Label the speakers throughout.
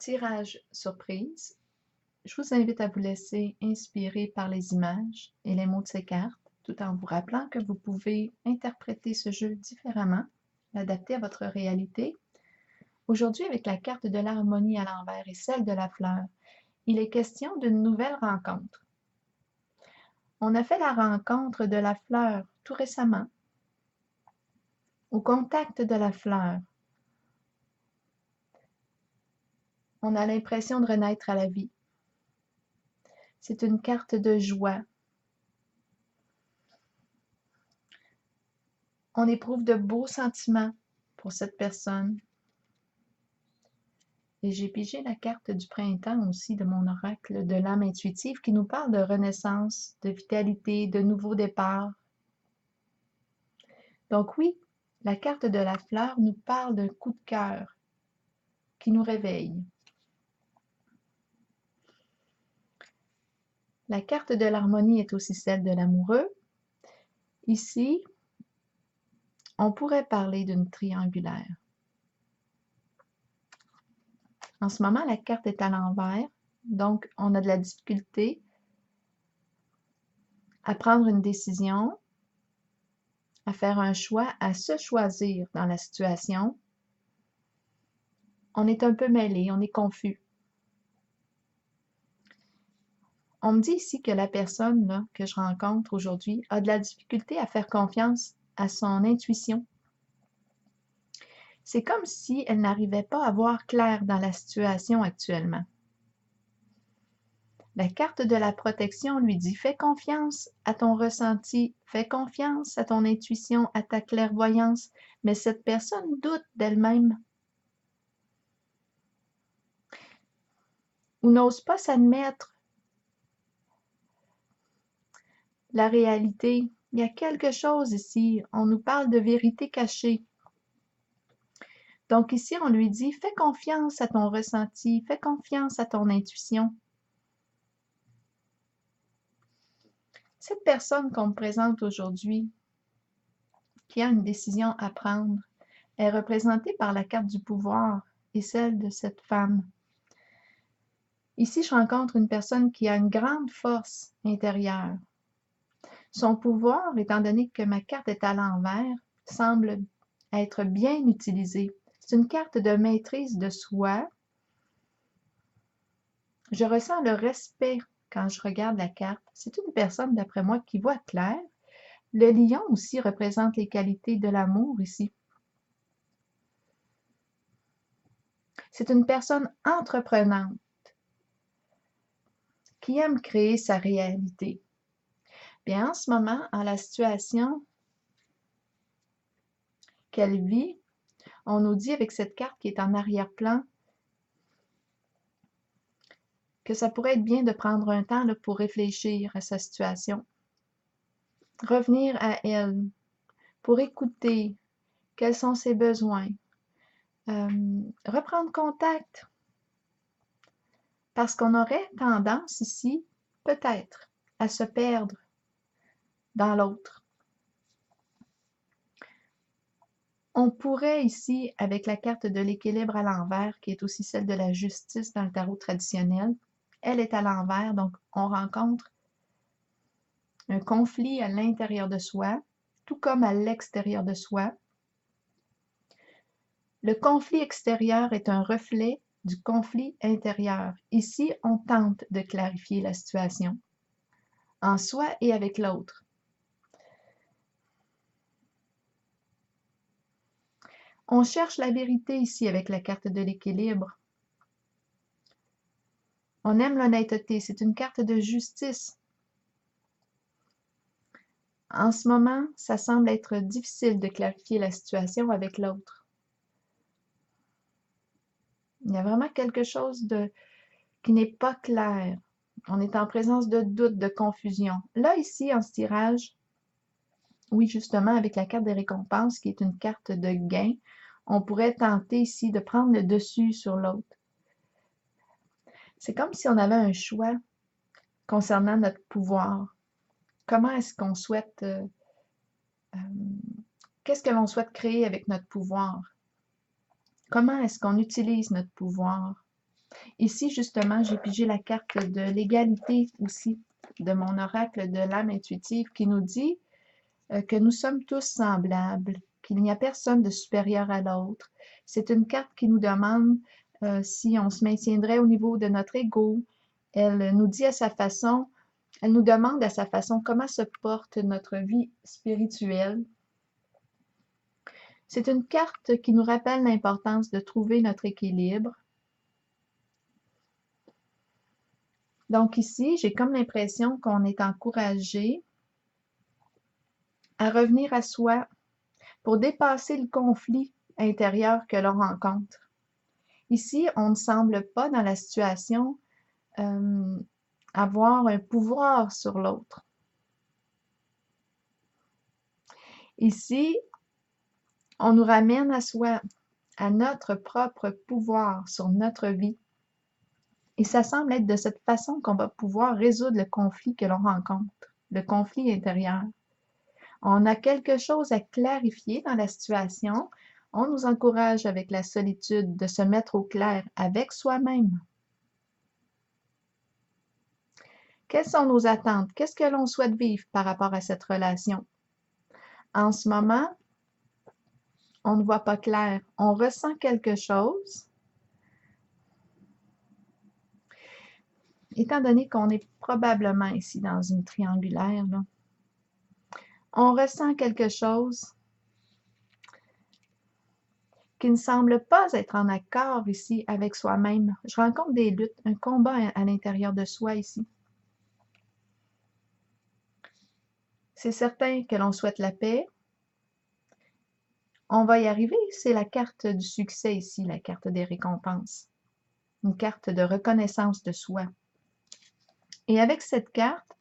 Speaker 1: Tirage surprise. Je vous invite à vous laisser inspirer par les images et les mots de ces cartes, tout en vous rappelant que vous pouvez interpréter ce jeu différemment, l'adapter à votre réalité. Aujourd'hui, avec la carte de l'harmonie à l'envers et celle de la fleur, il est question d'une nouvelle rencontre. On a fait la rencontre de la fleur tout récemment. Au contact de la fleur, on a l'impression de renaître à la vie. C'est une carte de joie. On éprouve de beaux sentiments pour cette personne. Et j'ai pigé la carte du printemps aussi de mon oracle de l'âme intuitive qui nous parle de renaissance, de vitalité, de nouveau départ. Donc oui, la carte de la fleur nous parle d'un coup de cœur qui nous réveille. La carte de l'harmonie est aussi celle de l'amoureux. Ici, on pourrait parler d'une triangulaire. En ce moment, la carte est à l'envers, donc on a de la difficulté à prendre une décision, à faire un choix, à se choisir dans la situation. On est un peu mêlé, on est confus. On me dit ici que la personne là, que je rencontre aujourd'hui a de la difficulté à faire confiance à son intuition. C'est comme si elle n'arrivait pas à voir clair dans la situation actuellement. La carte de la protection lui dit « Fais confiance à ton ressenti, fais confiance à ton intuition, à ta clairvoyance. » Mais cette personne doute d'elle-même ou n'ose pas s'admettre la réalité. Il y a quelque chose ici. On nous parle de vérité cachée. Donc ici, on lui dit « Fais confiance à ton ressenti, fais confiance à ton intuition. » Cette personne qu'on me présente aujourd'hui, qui a une décision à prendre, est représentée par la carte du pouvoir et celle de cette femme. Ici, je rencontre une personne qui a une grande force intérieure. Son pouvoir, étant donné que ma carte est à l'envers, semble être bien utilisé. C'est une carte de maîtrise de soi. Je ressens le respect quand je regarde la carte. C'est une personne, d'après moi, qui voit clair. Le lion aussi représente les qualités de l'amour ici. C'est une personne entreprenante qui aime créer sa réalité. Bien, en ce moment, en la situation qu'elle vit, on nous dit avec cette carte qui est en arrière-plan que ça pourrait être bien de prendre un temps là, pour réfléchir à sa situation. Revenir à elle, pour écouter quels sont ses besoins. Reprendre contact, parce qu'on aurait tendance ici, peut-être, à se perdre dans l'autre. On pourrait ici, avec la carte de l'équilibre à l'envers, qui est aussi celle de la justice dans le tarot traditionnel, elle est à l'envers, donc on rencontre un conflit à l'intérieur de soi, tout comme à l'extérieur de soi. Le conflit extérieur est un reflet du conflit intérieur. Ici, on tente de clarifier la situation, en soi et avec l'autre. On cherche la vérité ici avec la carte de l'équilibre. On aime l'honnêteté, c'est une carte de justice. En ce moment, ça semble être difficile de clarifier la situation avec l'autre. Il y a vraiment quelque chose qui n'est pas clair. On est en présence de doute, de confusion. Là, ici, en ce tirage, oui, justement, avec la carte des récompenses, qui est une carte de gain, on pourrait tenter ici de prendre le dessus sur l'autre. C'est comme si on avait un choix concernant notre pouvoir. Comment est-ce qu'on souhaite, qu'est-ce que l'on souhaite créer avec notre pouvoir? Comment est-ce qu'on utilise notre pouvoir? Ici, justement, j'ai pigé la carte de l'égalité aussi de mon oracle de l'âme intuitive qui nous dit que nous sommes tous semblables, qu'il n'y a personne de supérieur à l'autre. C'est une carte qui nous demande si on se maintiendrait au niveau de notre ego. Elle nous dit à sa façon, elle nous demande à sa façon comment se porte notre vie spirituelle. C'est une carte qui nous rappelle l'importance de trouver notre équilibre. Donc ici, j'ai comme l'impression qu'on est encouragé à revenir à soi pour dépasser le conflit intérieur que l'on rencontre. Ici, on ne semble pas dans la situation avoir un pouvoir sur l'autre. Ici, on nous ramène à soi, à notre propre pouvoir sur notre vie. Et ça semble être de cette façon qu'on va pouvoir résoudre le conflit que l'on rencontre, le conflit intérieur. On a quelque chose à clarifier dans la situation. On nous encourage avec la solitude de se mettre au clair avec soi-même. Quelles sont nos attentes? Qu'est-ce que l'on souhaite vivre par rapport à cette relation? En ce moment, on ne voit pas clair. On ressent quelque chose. Étant donné qu'on est probablement ici dans une triangulaire, là, on ressent quelque chose qui ne semble pas être en accord ici avec soi-même. Je rencontre des luttes, un combat à l'intérieur de soi ici. C'est certain que l'on souhaite la paix. On va y arriver. C'est la carte du succès ici, la carte des récompenses. Une carte de reconnaissance de soi. Et avec cette carte,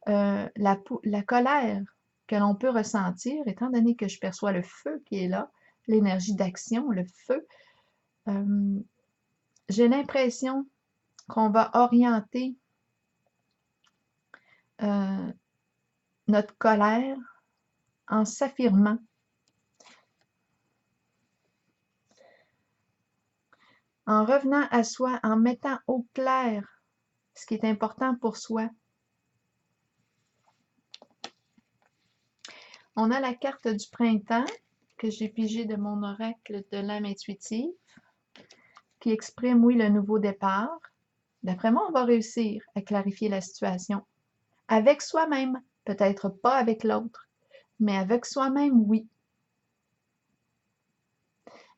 Speaker 1: la colère que l'on peut ressentir, étant donné que je perçois le feu qui est là, l'énergie d'action, le feu, j'ai l'impression qu'on va orienter notre colère en s'affirmant. En revenant à soi, en mettant au clair ce qui est important pour soi. On a la carte du printemps que j'ai pigée de mon oracle de l'âme intuitive qui exprime, oui, le nouveau départ. D'après moi, on va réussir à clarifier la situation. Avec soi-même, peut-être pas avec l'autre, mais avec soi-même, oui.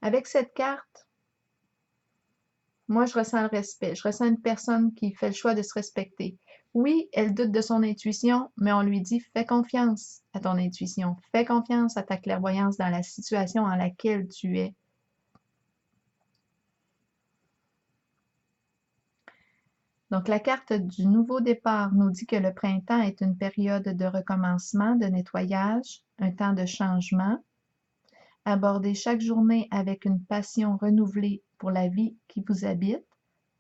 Speaker 1: Avec cette carte, moi, je ressens le respect. Je ressens une personne qui fait le choix de se respecter. Oui, elle doute de son intuition, mais on lui dit, fais confiance à ton intuition. Fais confiance à ta clairvoyance dans la situation en laquelle tu es. Donc, la carte du nouveau départ nous dit que le printemps est une période de recommencement, de nettoyage, un temps de changement. Abordez chaque journée avec une passion renouvelée pour la vie qui vous habite.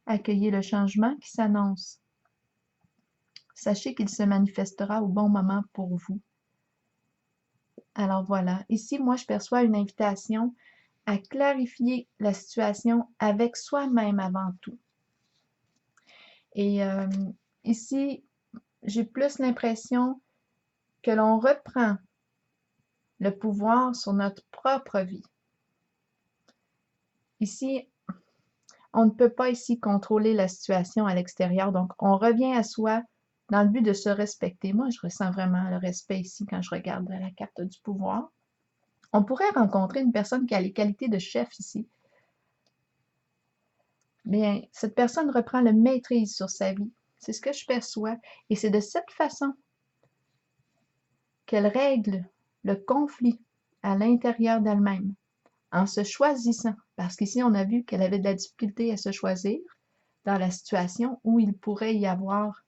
Speaker 1: Accueillez le changement qui s'annonce. Sachez qu'il se manifestera au bon moment pour vous. Alors voilà, ici, moi, je perçois une invitation à clarifier la situation avec soi-même avant tout. Et ici, j'ai plus l'impression que l'on reprend le pouvoir sur notre propre vie. Ici, on ne peut pas ici contrôler la situation à l'extérieur, donc on revient à soi dans le but de se respecter. Moi, je ressens vraiment le respect ici quand je regarde la carte du pouvoir. On pourrait rencontrer une personne qui a les qualités de chef ici. Bien, cette personne reprend la maîtrise sur sa vie. C'est ce que je perçois. Et c'est de cette façon qu'elle règle le conflit à l'intérieur d'elle-même, en se choisissant. Parce qu'ici, on a vu qu'elle avait de la difficulté à se choisir dans la situation où il pourrait y avoir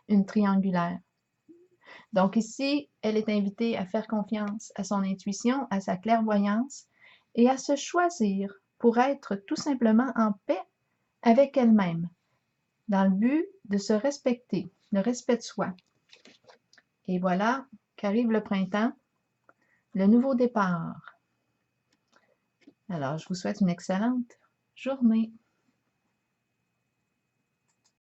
Speaker 1: une triangulaire. Donc ici, elle est invitée à faire confiance à son intuition, à sa clairvoyance et à se choisir pour être tout simplement en paix avec elle-même, dans le but de se respecter, le respect de soi. Et voilà qu'arrive le printemps, le nouveau départ. Alors, je vous souhaite une excellente journée.